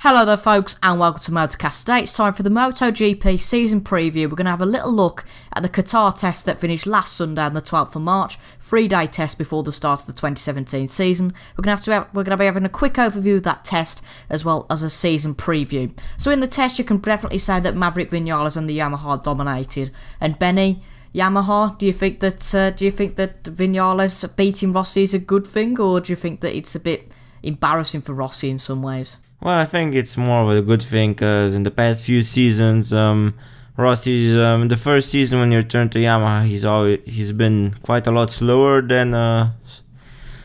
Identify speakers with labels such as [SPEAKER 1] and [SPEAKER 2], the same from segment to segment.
[SPEAKER 1] Hello there folks and welcome to Motorcast. Today it's time for the MotoGP season preview. We're going to have a little look at the Qatar test that finished last Sunday on the 12th of March, 3-day test before the start of the 2017 season. We're going to be having a quick overview of that test as well as a season preview. So in the test you can definitely say that Maverick, Vinales and the Yamaha dominated. And Beni, Yamaha, do you think that Vinales beating Rossi is a good thing, or do you think that it's a bit embarrassing for Rossi in some ways?
[SPEAKER 2] Well, I think it's more of a good thing because in the past few seasons, Rossi's in the first season when he returned to Yamaha, he's been quite a lot slower than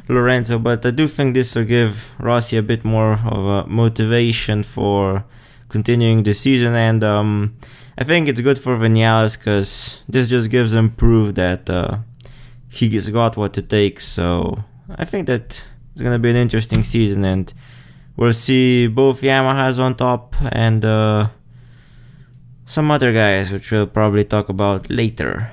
[SPEAKER 2] Lorenzo. But I do think this will give Rossi a bit more of a motivation for continuing the season, and I think it's good for Vinales because this just gives him proof that he's got what it takes. So I think that it's gonna be an interesting season, and we'll see both Yamahas on top and some other guys, which we'll probably talk about later.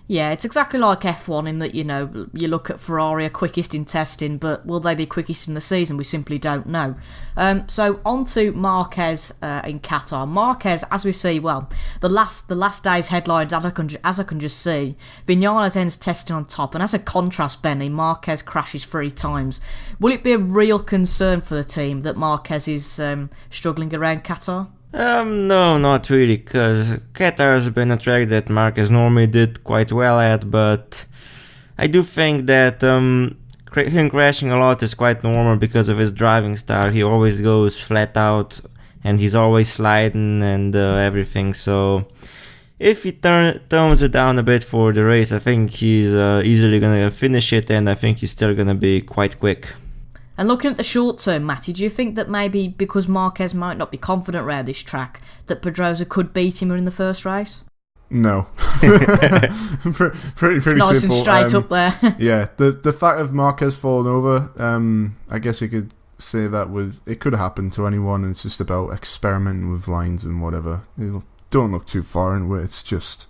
[SPEAKER 1] Yeah, it's exactly like F1 in that, you look at Ferrari are quickest in testing, but will they be quickest in the season? We simply don't know. So on to Marquez in Qatar. Marquez, as we see, well, the last day's headlines, as I can just see, Vinales ends testing on top, and as a contrast, Beni, Marquez crashes 3 times. Will it be a real concern for the team that Marquez is struggling around Qatar?
[SPEAKER 2] No, not really, because Qatar has been a track that Marquez normally did quite well at, but I do think that him crashing a lot is quite normal because of his driving style. He always goes flat out, and he's always sliding and everything, so if he tones it down a bit for the race, I think he's easily gonna finish it, and I think he's still gonna be quite quick.
[SPEAKER 1] And looking at the short term, Matty, do you think that maybe because Marquez might not be confident around this track, that Pedrosa could beat him in the first race?
[SPEAKER 3] No. pretty
[SPEAKER 1] nice
[SPEAKER 3] simple.
[SPEAKER 1] And straight up there.
[SPEAKER 3] Yeah, the fact of Marquez falling over, I guess you could say that it could happen to anyone. It's just about experimenting with lines and whatever. Don't look too far into it. It's just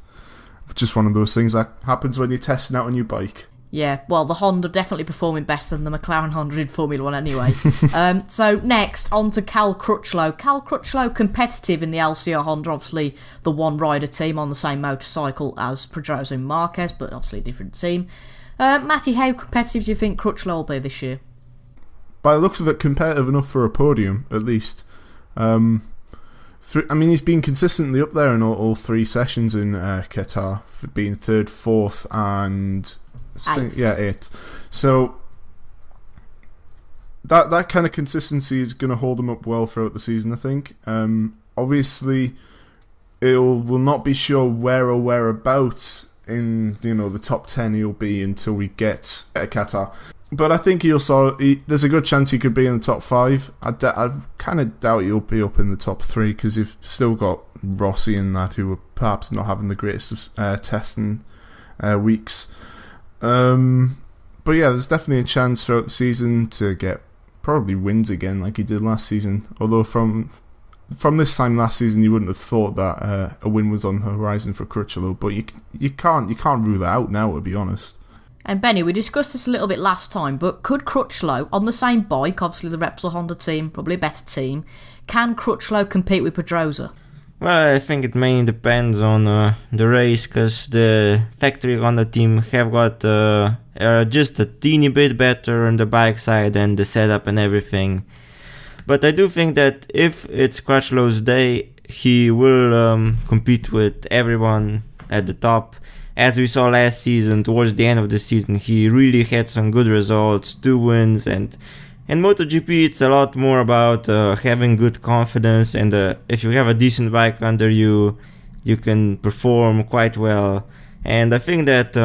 [SPEAKER 3] one of those things that happens when you're testing out a new bike.
[SPEAKER 1] Yeah, well, the Honda definitely performing better than the McLaren Honda in Formula 1 anyway. So next, on to Cal Crutchlow. Cal Crutchlow competitive in the LCR Honda, obviously the one-rider team on the same motorcycle as Pedrosa and Marquez, but obviously a different team. Matty, how competitive do you think Crutchlow will be this year?
[SPEAKER 3] By the looks of it, competitive enough for a podium, at least. He's been consistently up there in all 3 sessions in Qatar, for being 3rd, 4th and... 8th. So that kind of consistency is going to hold him up well throughout the season, I think. Obviously, it will not be sure where or whereabouts in the top 10 he'll be until we get at Qatar. But I think there's a good chance he could be in the top 5. I kind of doubt he'll be up in the top 3 because you've still got Rossi and that who are perhaps not having the greatest testing weeks. But yeah, there's definitely a chance throughout the season to get probably wins again like he did last season. Although from this time last season, you wouldn't have thought that a win was on the horizon for Crutchlow. But you can't rule that out now, to be honest.
[SPEAKER 1] And Beni, we discussed this a little bit last time, but could Crutchlow, on the same bike, obviously the Repsol Honda team, probably a better team, can Crutchlow compete with Pedrosa?
[SPEAKER 2] Well, I think it mainly depends on the race, because the factory Honda team have got just a teeny bit better on the bike side and the setup and everything. But I do think that if it's Crutchlow's day, he will compete with everyone at the top. As we saw last season, towards the end of the season, he really had some good results, 2 wins, and in MotoGP, it's a lot more about having good confidence, and if you have a decent bike under you, you can perform quite well. And I think that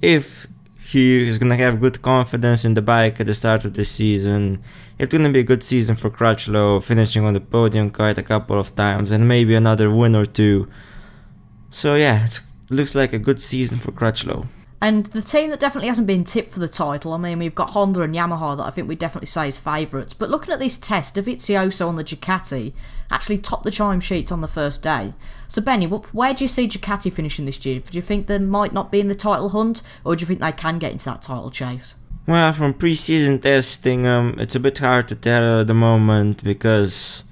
[SPEAKER 2] if he is gonna have good confidence in the bike at the start of the season. It's gonna be a good season for Crutchlow, finishing on the podium quite a couple of times, and maybe another win or two. So yeah, it looks like a good season for Crutchlow.
[SPEAKER 1] And the team that definitely hasn't been tipped for the title, I mean, we've got Honda and Yamaha that I think we definitely say is favourites. But looking at this test, Dovizioso on the Ducati actually topped the time sheet on the first day. So Benny, where do you see Ducati finishing this year? Do you think they might not be in the title hunt, or do you think they can get into that title chase?
[SPEAKER 2] Well, from pre-season testing, it's a bit hard to tell at the moment because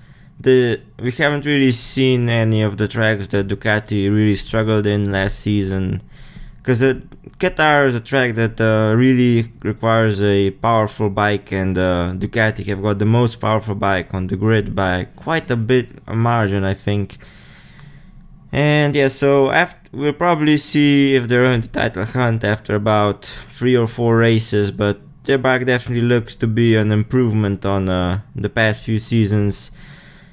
[SPEAKER 2] we haven't really seen any of the tracks that Ducati really struggled in last season. Because Qatar is a track that really requires a powerful bike, and Ducati have got the most powerful bike on the grid by quite a bit of margin, I think. And yeah, so we'll probably see if they're in the title hunt after about 3 or 4 races, but their bike definitely looks to be an improvement on the past few seasons.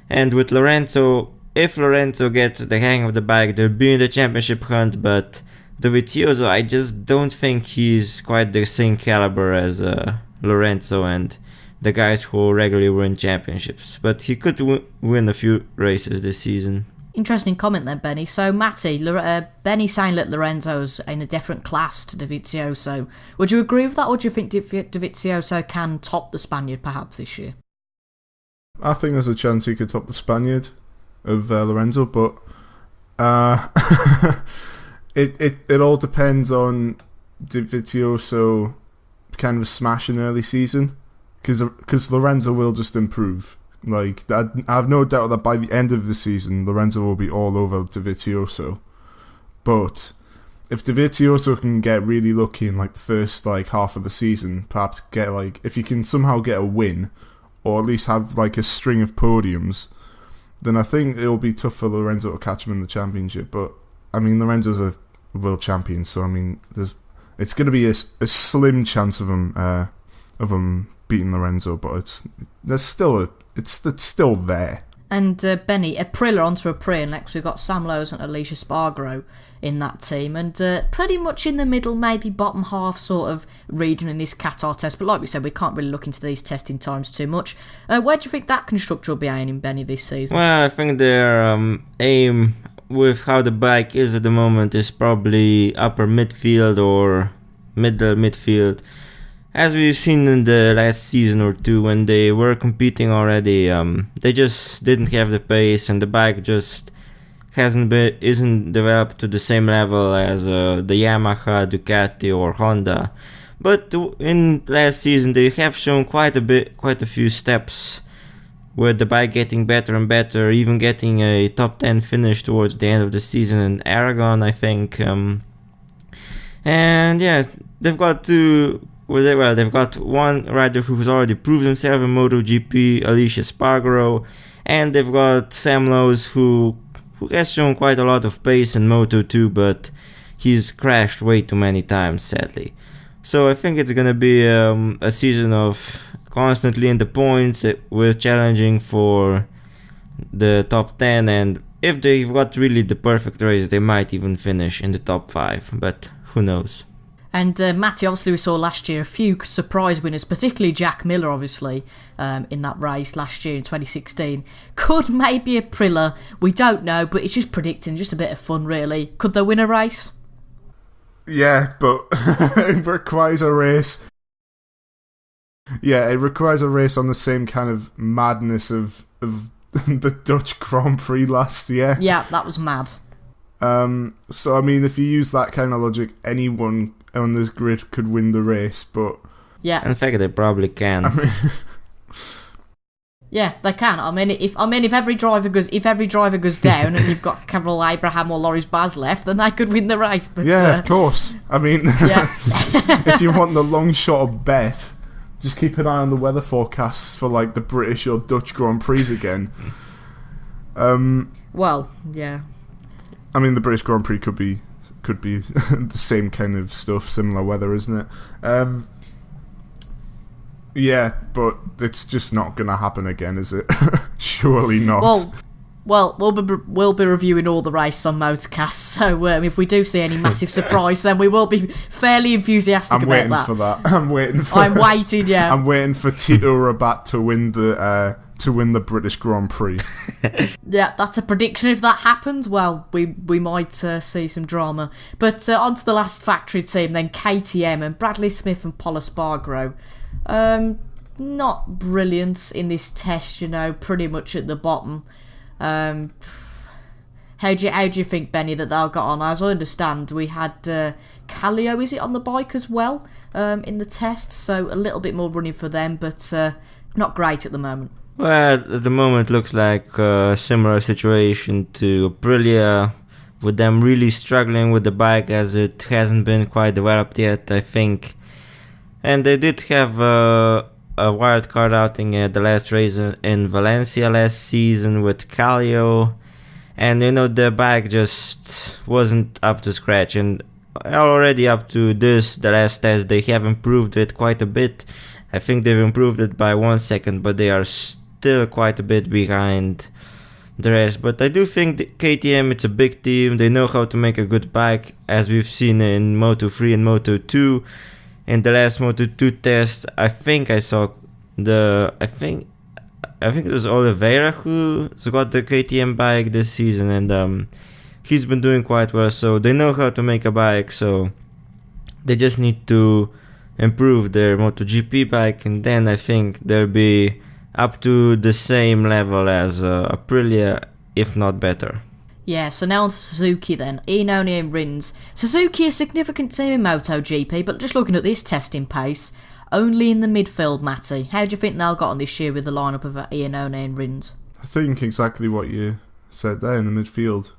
[SPEAKER 2] And with Lorenzo, if Lorenzo gets the hang of the bike, they'll be in the championship hunt, but Dovizioso, I just don't think he's quite the same caliber as Lorenzo and the guys who regularly win championships. But he could win a few races this season.
[SPEAKER 1] Interesting comment then, Benny. So, Matty, Benny saying that Lorenzo's in a different class to Dovizioso. Would you agree with that, or do you think Dovizioso can top the Spaniard perhaps this year?
[SPEAKER 3] I think there's a chance he could top the Spaniard of Lorenzo, but it all depends on Dovizioso kind of smashing early season, because Lorenzo will just improve. Like, I have no doubt that by the end of the season, Lorenzo will be all over Dovizioso. But if Dovizioso can get really lucky in like the first half of the season, perhaps get if you can somehow get a win, or at least have a string of podiums, then I think it'll be tough for Lorenzo to catch him in the championship. But I mean, Lorenzo's a world champion, so I mean, it's going to be a slim chance of him beating Lorenzo, but it's still there.
[SPEAKER 1] And Benny, Aprilia onto Aprilia, next we've got Sam Lowes and Alicia Spargaro in that team, and pretty much in the middle, maybe bottom half sort of region in this Qatar test. But like we said, we can't really look into these testing times too much. Where do you think that constructor will be aiming, Benny, this season?
[SPEAKER 2] Well, I think their aim with how the bike is at the moment is probably upper midfield or middle midfield. As we've seen in the last season or two, when they were competing already, they just didn't have the pace, and the bike just isn't developed to the same level as the Yamaha, Ducati or Honda. But in last season they have shown quite a few steps with the bike getting better and better, even getting a top 10 finish towards the end of the season in Aragon, I think. And yeah, they've got they've got one rider who's already proved himself in MotoGP, Alicia Spargaro, and they've got Sam Lowes who has shown quite a lot of pace in Moto2, but he's crashed way too many times, sadly. So I think it's gonna be a season of constantly in the points with challenging for the top 10, and if they've got really the perfect race, they might even finish in the top 5, but who knows.
[SPEAKER 1] And Matty, obviously we saw last year a few surprise winners, particularly Jack Miller, obviously, in that race last year in 2016. Could maybe Aprilia, we don't know, but it's just predicting, just a bit of fun really. Could they win a race?
[SPEAKER 3] Yeah, but it requires a race. Yeah, it requires a race on the same kind of madness of the Dutch Grand Prix last year.
[SPEAKER 1] Yeah, that was mad.
[SPEAKER 3] So I mean, if you use that kind of logic, anyone on this grid could win the race, but
[SPEAKER 1] yeah,
[SPEAKER 2] in fact they probably can.
[SPEAKER 1] Yeah, they can. I mean, if every driver goes down and you've got Carol Abraham or Loris Baz left, then they could win the race. But,
[SPEAKER 3] yeah, of course. I mean,
[SPEAKER 1] yeah.
[SPEAKER 3] If you want the long shot of bet, just keep an eye on the weather forecasts for the British or Dutch Grand Prix again.
[SPEAKER 1] Well, yeah.
[SPEAKER 3] I mean, the British Grand Prix could be the same kind of stuff, similar weather, isn't it? Yeah, but it's just not going to happen again, is it? Surely not.
[SPEAKER 1] Well, Well, we'll be reviewing all the races on Motorcast, so if we do see any massive surprise, then we will be fairly enthusiastic about that.
[SPEAKER 3] I'm waiting for that.
[SPEAKER 1] I'm waiting, yeah.
[SPEAKER 3] I'm waiting for Tito Rabat to win the British Grand Prix.
[SPEAKER 1] Yeah, that's a prediction. If that happens, well, we might see some drama. But on to the last factory team, then KTM and Bradley Smith and Paul Espargaro. Not brilliant in this test, pretty much at the bottom. How do you think, Benny, that they'll got on? As I understand, we had Kallio, is it, on the bike as well in the test, so a little bit more running for them, but not great at the moment.
[SPEAKER 2] Well, at the moment looks like a similar situation to Aprilia, with them really struggling with the bike as it hasn't been quite developed yet, I think. And they did have a wild card outing at the last race in Valencia last season with Kallio, and the bike just wasn't up to scratch, and already up to the last test they have improved it quite a bit. I think they've improved it by 1 second, but they are still quite a bit behind the rest. But I do think that KTM, it's a big team, they know how to make a good bike, as we've seen in Moto3 and Moto2. In the last Moto2 test, I think I saw I think it was Oliveira who's got the KTM bike this season, and he's been doing quite well, so they know how to make a bike, so they just need to improve their MotoGP bike, and then I think they'll be up to the same level as Aprilia, if not better.
[SPEAKER 1] Yeah, so now on to Suzuki then. Iannone and Rins. Suzuki, a significant team in MotoGP, but just looking at this testing pace, only in the midfield, Matty. How do you think they'll got on this year with the lineup of Iannone and Rins?
[SPEAKER 3] I think exactly what you said there in the midfield.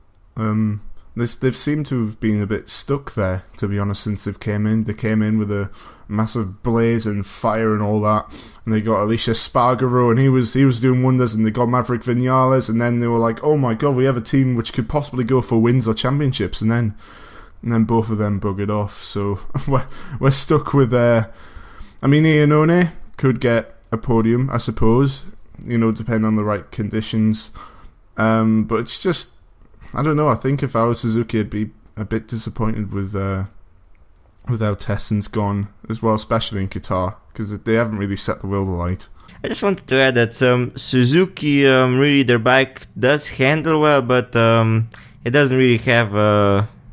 [SPEAKER 3] They've seemed to have been a bit stuck there, to be honest, since they've came in. They came in with a massive blaze and fire and all that, and they got Alicia Spargaro, and he was doing wonders, and they got Maverick Vinales, and then they were like, oh my god, we have a team which could possibly go for wins or championships, and then both of them buggered off. So we're stuck with Iannone could get a podium, I suppose, depending on the right conditions, but it's just, I don't know. I think if I was Suzuki, I'd be a bit disappointed with how Tessen's gone as well, especially in Qatar, because they haven't really set the world alight.
[SPEAKER 2] I just wanted to add that Suzuki, really their bike does handle well, but it doesn't really have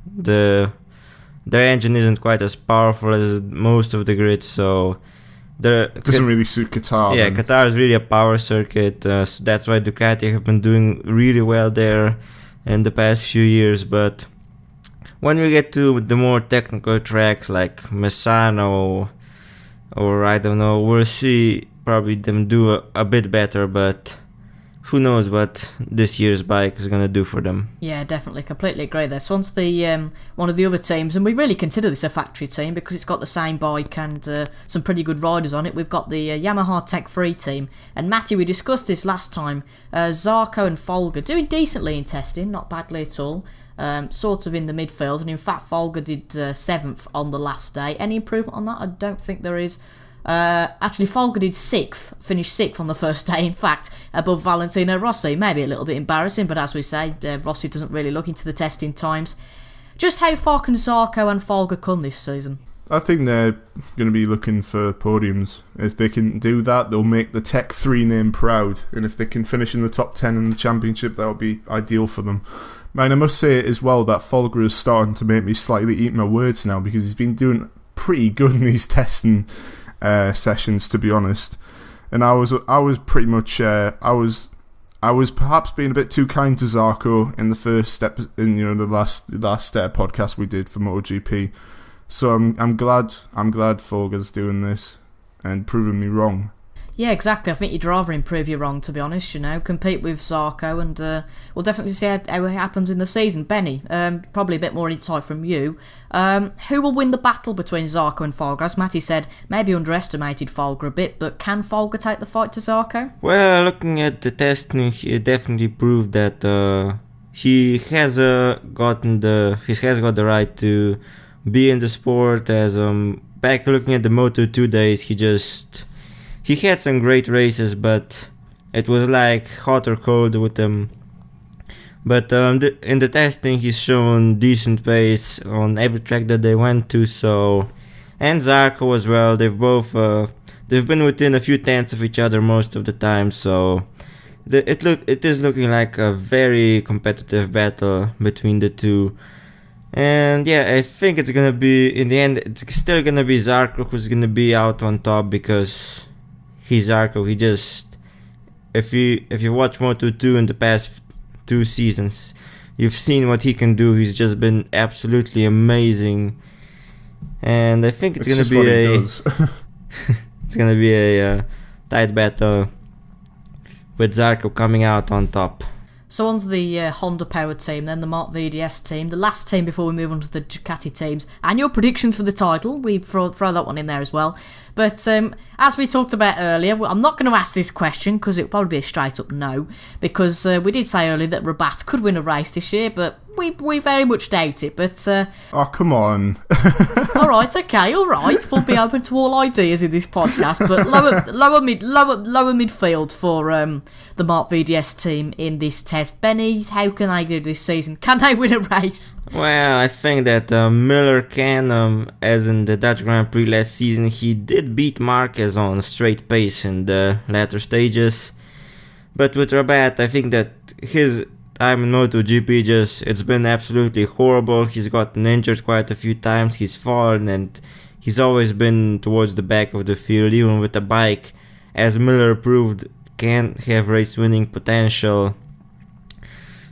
[SPEAKER 2] their engine isn't quite as powerful as most of the grids, so
[SPEAKER 3] it doesn't really suit Qatar.
[SPEAKER 2] Yeah, then. Qatar is really a power circuit, so that's why Ducati have been doing really well there in the past few years. But when we get to the more technical tracks like Misano or I don't know, we'll see probably them do a bit better, but who knows what this year's bike is going to do for them.
[SPEAKER 1] Yeah, definitely, completely agree there. So on to the one of the other teams, and we really consider this a factory team because it's got the same bike and some pretty good riders on it. We've got the Yamaha Tech 3 team, and Matty, we discussed this last time, Zarco and Folger doing decently in testing, not badly at all, sort of in the midfield, and in fact Folger did 7th on the last day. Any improvement on that? I don't think there is. Actually, Folger did 6th, finished 6th on the first day, in fact, above Valentino Rossi. Maybe a little bit embarrassing, but as we say, Rossi doesn't really look into the testing times. Just how far can Zarco and Folger come this season?
[SPEAKER 3] I think they're going to be looking for podiums. If they can do that, they'll make the Tech 3 name proud, and if they can finish in the top 10 in the championship, that'll be ideal for them. And I must say as well that Folger is starting to make me slightly eat my words now, because he's been doing pretty good in these testing sessions, to be honest, and I was pretty much I was perhaps being a bit too kind to Zarco in the first step in the last podcast we did for MotoGP. So I'm glad Folger's doing this and proving me wrong.
[SPEAKER 1] Yeah, exactly. I think you'd rather improve your wrong, to be honest, compete with Zarco, and we'll definitely see how it happens in the season. Benny, probably a bit more insight from you. Who will win the battle between Zarco and Folger? As Matty said, maybe underestimated Folger a bit, but can Folger take the fight to Zarco?
[SPEAKER 2] Well, looking at the testing, he definitely proved that he has got the right to be in the sport. As back looking at the Moto2 days, he had some great races, but it was like hot or cold with him But in the testing, he's shown decent pace on every track that they went to. So, and Zarco as well. They've been within a few tenths of each other most of the time. So, it is looking like a very competitive battle between the two. And yeah, I think it's gonna be, in the end, it's still gonna be Zarco who's gonna be out on top, because he's Zarco. He just, if you watch Moto2 in the past 2 seasons, you've seen what he can do. He's just been absolutely amazing, and I think it's gonna be it's gonna be a tight battle with Zarco coming out on top.
[SPEAKER 1] So onto the Honda powered team, then the Mark VDS team, the last team before we move on to the Ducati teams, and your predictions for the title. We throw that one in there as well. But as we talked about earlier, I'm not going to ask this question because it'll probably be a straight up no, because we did say earlier that Rabat could win a race this year, but we very much doubt it. But
[SPEAKER 3] oh, come on.
[SPEAKER 1] Alright, okay, alright. We'll be open to all ideas in this podcast, but lower midfield for the Mark VDS team in this test. Beni, how can they do this season? Can they win a race?
[SPEAKER 2] Well, I think that Miller can, as in the Dutch Grand Prix last season, he did beat Marquez on straight pace in the latter stages. But with Rabat, I think that his time in MotoGP it's been absolutely horrible. He's gotten injured quite a few times, he's fallen, and he's always been towards the back of the field, even with the bike, as Miller proved can have race winning potential.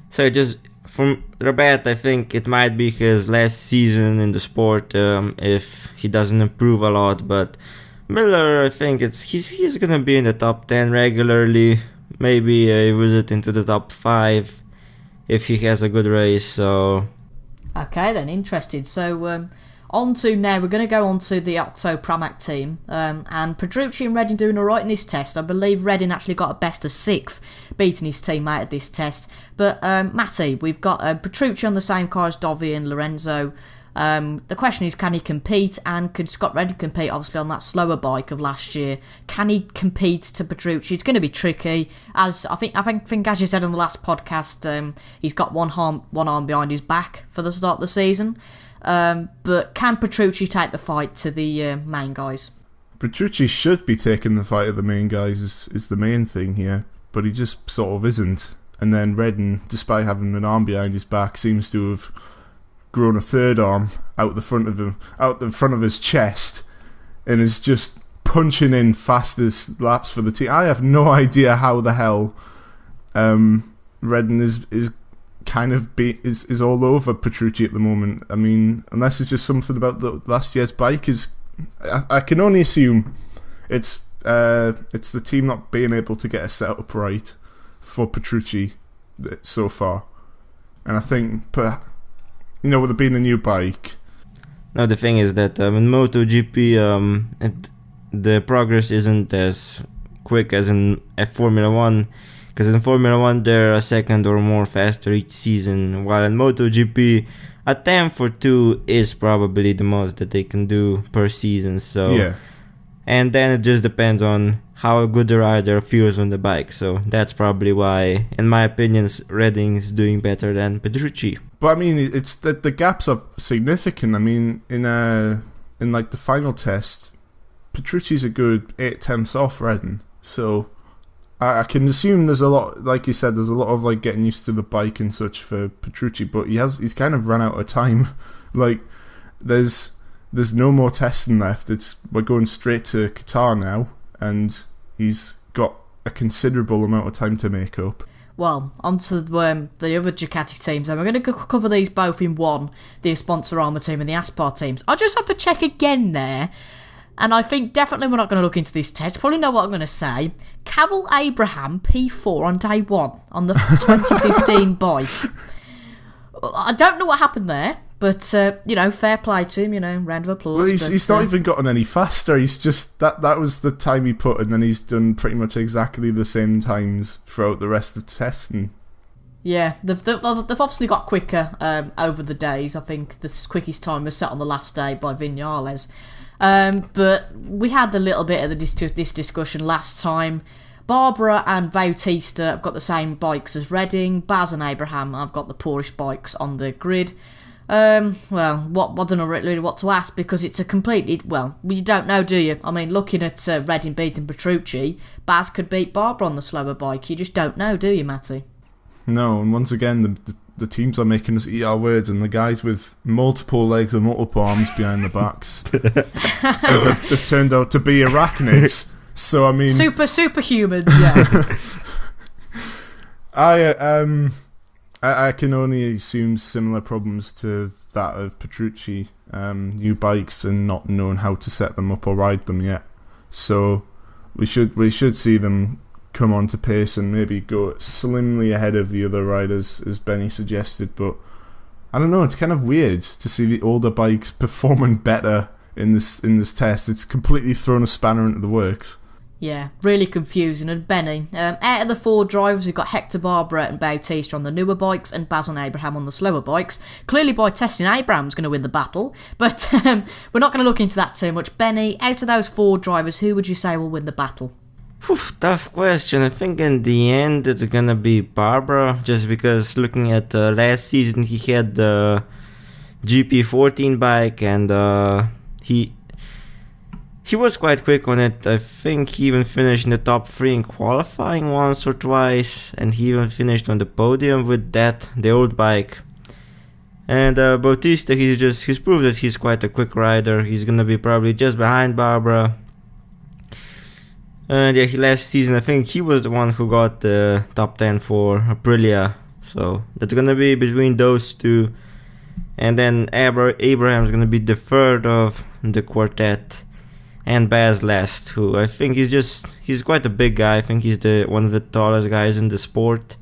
[SPEAKER 2] So just from Rabat, I think it might be his last season in the sport if he doesn't improve a lot. But Miller, I think he's gonna be in the top 10 regularly, maybe a visit into the top 5 if he has a good race. So
[SPEAKER 1] okay then, interesting. So we're going to go on to the Octo Pramac team, and Petrucci and Redding doing alright in this test. I believe Redding actually got a best of 6th, beating his teammate at this test. But Matty, we've got Petrucci on the same car as Toby and Lorenzo. The question is, can he compete, and can Scott Redding compete obviously on that slower bike of last year? Can he compete to Petrucci? It's going to be tricky, as I think as you said on the last podcast, he's got one arm behind his back for the start of the season. But can Petrucci take the fight to the main guys?
[SPEAKER 3] Petrucci should be taking the fight of the main guys is the main thing here, but he just sort of isn't. And then Redding, despite having an arm behind his back, seems to have grown a third arm out the front of his chest, and is just punching in fastest laps for the team. I have no idea how the hell Redding is kind of is all over Petrucci at the moment. I mean, unless it's just something about the last year's bike. I can only assume it's the team not being able to get a setup right for Petrucci so far. And I think, with it being a new bike.
[SPEAKER 2] Now the thing is that in MotoGP, the progress isn't as quick as in Formula 1. Because in Formula 1 they're a second or more faster each season, while in MotoGP a 10 for 2 is probably the most that they can do per season. So
[SPEAKER 3] yeah. And
[SPEAKER 2] then it just depends on how good the rider feels on the bike. So that's probably why, in my opinion, Redding is doing better than Petrucci.
[SPEAKER 3] But I mean, it's that the gaps are significant. I mean, in like the final test, Petrucci's a good 8/10 off Redding. So I can assume there's a lot, like you said, there's a lot of like getting used to the bike and such for Petrucci, but he's kind of run out of time. Like there's no more testing left. We're going straight to Qatar now, and he's got a considerable amount of time to make up.
[SPEAKER 1] Well, onto the other Ducati teams, and we're going to cover these both in one, the Sponsor Armour team and the Aspar teams. I just have to check again there, and I think definitely we're not going to look into this test. Probably know what I'm going to say. Cavill Abraham P4 on day 1 on the 2015 bike. I don't know what happened there, but fair play to him. Round of applause.
[SPEAKER 3] Well, he's not even gotten any faster. He's just that was the time he put, and then he's done pretty much exactly the same times throughout the rest of testing.
[SPEAKER 1] Yeah, they've obviously got quicker over the days. I think the quickest time was set on the last day by Vinales. But we had a little bit of this discussion last time. Barbara and Bautista have got the same bikes as Redding. Baz and Abraham have got the poorish bikes on the grid. I don't know really what to ask, because it's a completely... Well, you don't know, do you? I mean, looking at Redding beating Petrucci, Baz could beat Barbara on the slower bike. You just don't know, do you, Matty?
[SPEAKER 3] No, and once again, the teams are making us eat our words, and the guys with multiple legs and multiple arms behind the backs have turned out to be arachnids. So, I mean...
[SPEAKER 1] Superhumans, yeah.
[SPEAKER 3] I can only assume similar problems to that of Petrucci, new bikes and not knowing how to set them up or ride them yet. So we should see them come on to pace and maybe go slimly ahead of the other riders, as Beni suggested. But I don't know, it's kind of weird to see the older bikes performing better in this test. It's completely thrown a spanner into the works.
[SPEAKER 1] Yeah, really confusing. And Beni, out of the 4 drivers, we've got Hector Barbara and Bautista on the newer bikes and Baz and Abraham on the slower bikes. Clearly by testing, Abraham's going to win the battle, but we're not going to look into that too much. Beni, out of those 4 drivers, who would you say will win the battle?
[SPEAKER 2] Tough question. I think in the end it's gonna be Barbara, just because looking at last season he had the GP14 bike, and he was quite quick on it. I think he even finished in the top 3 in qualifying once or twice, and he even finished on the podium with the old bike. And Bautista, he's proved that he's quite a quick rider. He's gonna be probably just behind Barbara. And yeah, last season I think he was the one who got the top 10 for Aprilia. So that's gonna be between those two. And then Abraham's gonna be the third of the quartet. And Baz last, who I think he's quite a big guy. I think he's one of the tallest guys in the sport,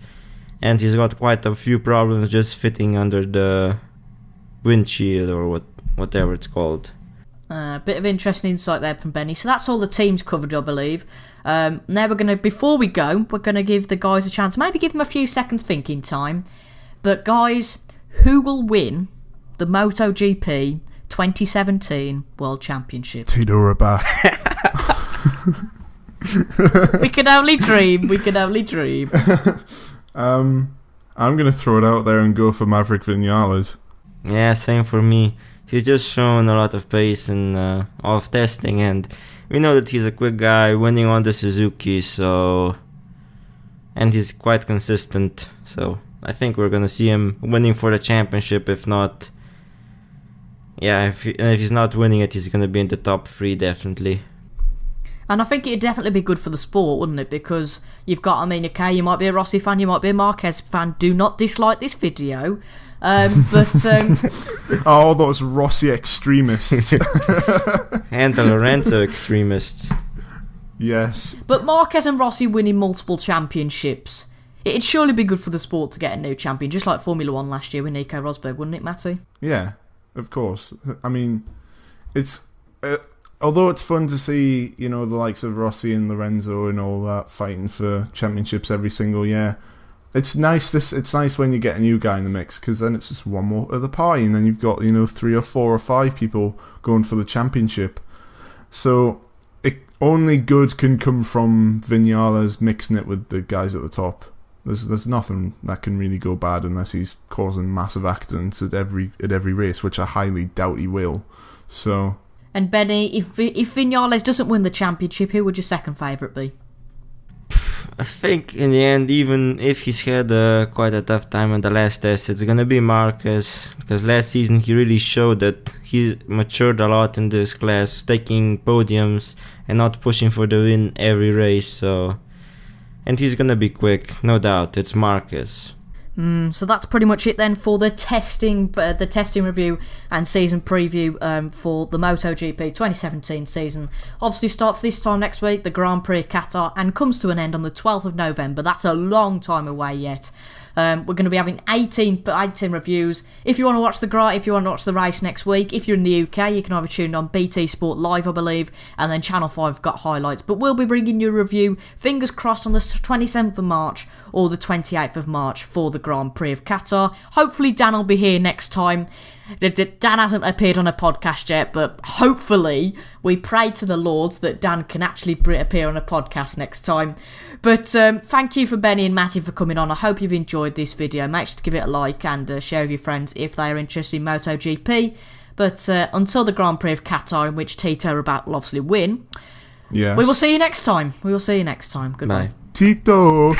[SPEAKER 2] and he's got quite a few problems just fitting under the windshield or whatever it's called.
[SPEAKER 1] Bit of interesting insight there from Beni. So that's all the teams covered, I believe. Now before we go, we're gonna give the guys a chance. Maybe give them a few seconds thinking time. But guys, who will win the MotoGP 2017 World Championship?
[SPEAKER 3] Tito Rabat.
[SPEAKER 1] We can only dream.
[SPEAKER 3] I'm going to throw it out there and go for Maverick Vinales.
[SPEAKER 2] Yeah, same for me. He's just shown a lot of pace and off testing, and we know that he's a quick guy, winning on the Suzuki, and he's quite consistent. So I think we're going to see him winning for the championship, if not... Yeah, if he's not winning it, he's going to be in the top 3, definitely.
[SPEAKER 1] And I think it'd definitely be good for the sport, wouldn't it? Because you've got, okay, you might be a Rossi fan, you might be a Marquez fan. Do not dislike this video.
[SPEAKER 3] Oh, those Rossi extremists.
[SPEAKER 2] And the Lorenzo extremists.
[SPEAKER 3] Yes.
[SPEAKER 1] But Marquez and Rossi winning multiple championships, it'd surely be good for the sport to get a new champion, just like Formula 1 last year with Nico Rosberg, wouldn't it, Matty?
[SPEAKER 3] Yeah. Of course. I mean, it's although it's fun to see, the likes of Rossi and Lorenzo and all that fighting for championships every single year. It's nice. It's nice when you get a new guy in the mix, because then it's just one more of the pie, and then you've got 3 or 4 or 5 people going for the championship. So only good can come from Vinales mixing it with the guys at the top. There's nothing that can really go bad unless he's causing massive accidents at every race, which I highly doubt he will. So.
[SPEAKER 1] And Beni, if Vinales doesn't win the championship, who would your second favourite be?
[SPEAKER 2] I think in the end, even if he's had quite a tough time in the last test, it's gonna be Marquez, because last season he really showed that he matured a lot in this class, taking podiums and not pushing for the win every race. So. And he's gonna be quick, no doubt. It's Marquez.
[SPEAKER 1] So that's pretty much it then for the testing review and season preview for the MotoGP 2017 season. Obviously starts this time next week, the Grand Prix Qatar, and comes to an end on the 12th of November. That's a long time away yet. We're going to be having 18 reviews. If you want to watch the race next week, if you're in the UK, you can either tune on BT Sport Live, I believe, and then Channel 5 got highlights. But we'll be bringing you a review, fingers crossed, on the 27th of March or the 28th of March for the Grand Prix of Qatar. Hopefully Dan will be here next time. Dan hasn't appeared on a podcast yet, but hopefully we pray to the Lord that Dan can actually appear on a podcast next time. But thank you for Beni and Matty for coming on. I hope you've enjoyed this video. Make sure to give it a like and share with your friends if they are interested in MotoGP. But until the Grand Prix of Qatar, in which Tito Rabat will obviously win,
[SPEAKER 3] yes,
[SPEAKER 1] we will see you next time. Goodbye.
[SPEAKER 3] Tito.